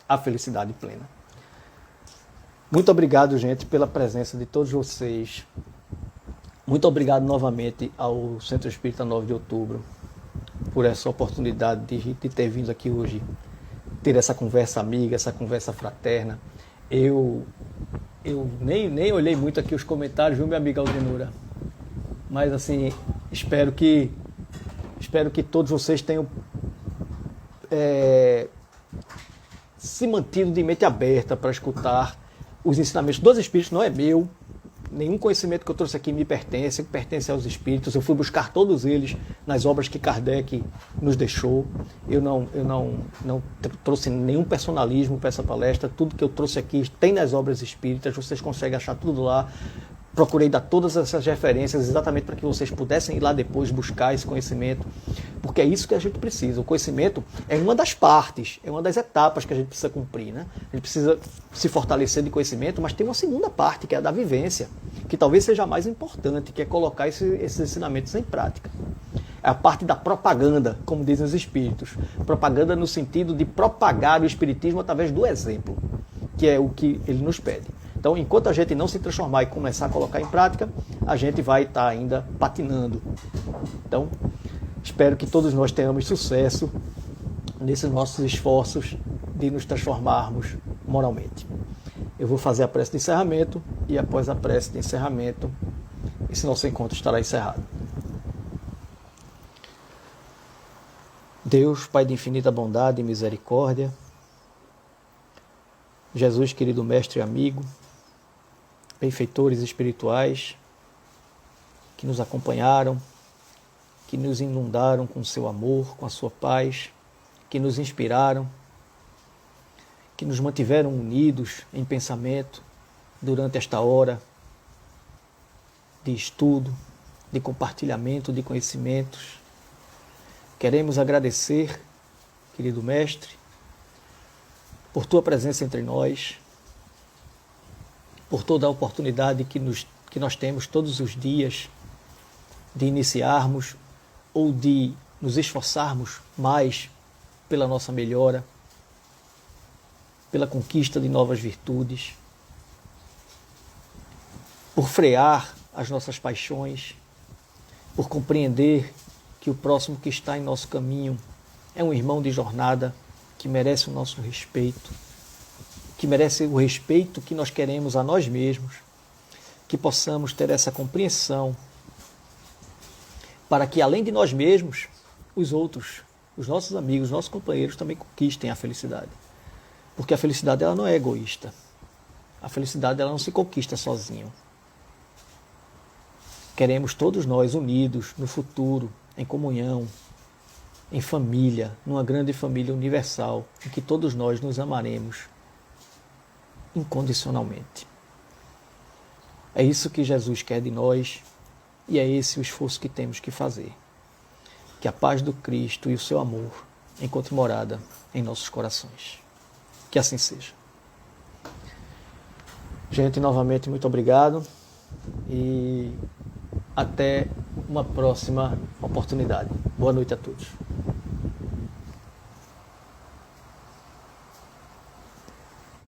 a felicidade plena. Muito obrigado, gente, pela presença de todos vocês. Muito obrigado novamente ao Centro Espírita 9 de Outubro por essa oportunidade de ter vindo aqui hoje, ter essa conversa amiga, essa conversa fraterna. Eu nem olhei muito aqui os comentários, viu, minha amiga Aldenura? Mas, assim, espero que todos vocês tenham se mantido de mente aberta para escutar os ensinamentos dos Espíritos. Não é meu. Nenhum conhecimento que eu trouxe aqui me pertence, pertence aos Espíritos. Eu fui buscar todos eles nas obras que Kardec nos deixou. Eu não trouxe nenhum personalismo para essa palestra. Tudo que eu trouxe aqui tem nas obras espíritas. Vocês conseguem achar tudo lá. Procurei dar todas essas referências exatamente para que vocês pudessem ir lá depois buscar esse conhecimento, porque é isso que a gente precisa. O conhecimento é uma das partes, é uma das etapas que a gente precisa cumprir, né? A gente precisa se fortalecer de conhecimento, mas tem uma segunda parte, que é a da vivência, que talvez seja a mais importante, que é colocar esses ensinamentos em prática. É a parte da propaganda, como dizem os espíritos. Propaganda no sentido de propagar o espiritismo através do exemplo, que é o que ele nos pede. Então, enquanto a gente não se transformar e começar a colocar em prática, a gente vai estar ainda patinando. Então, espero que todos nós tenhamos sucesso nesses nossos esforços de nos transformarmos moralmente. Eu vou fazer a prece de encerramento e após a prece de encerramento, esse nosso encontro estará encerrado. Deus, Pai de infinita bondade e misericórdia, Jesus, querido mestre e amigo, benfeitores espirituais que nos acompanharam, que nos inundaram com o seu amor, com a sua paz, que nos inspiraram, que nos mantiveram unidos em pensamento durante esta hora de estudo, de compartilhamento de conhecimentos. Queremos agradecer, querido mestre, por tua presença entre nós, por toda a oportunidade que nós temos todos os dias de iniciarmos ou de nos esforçarmos mais pela nossa melhora, pela conquista de novas virtudes, por frear as nossas paixões, por compreender que o próximo que está em nosso caminho é um irmão de jornada que merece o nosso respeito, que merece o respeito que nós queremos a nós mesmos, que possamos ter essa compreensão, para que além de nós mesmos, os outros, os nossos amigos, os nossos companheiros também conquistem a felicidade. Porque a felicidade ela não é egoísta. A felicidade ela não se conquista sozinho. Queremos todos nós unidos no futuro, em comunhão, em família, numa grande família universal, em que todos nós nos amaremos incondicionalmente. É isso que Jesus quer de nós e é esse o esforço que temos que fazer. Que a paz do Cristo e o seu amor encontre morada em nossos corações. Que assim seja. Gente, novamente, muito obrigado e até uma próxima oportunidade. Boa noite a todos.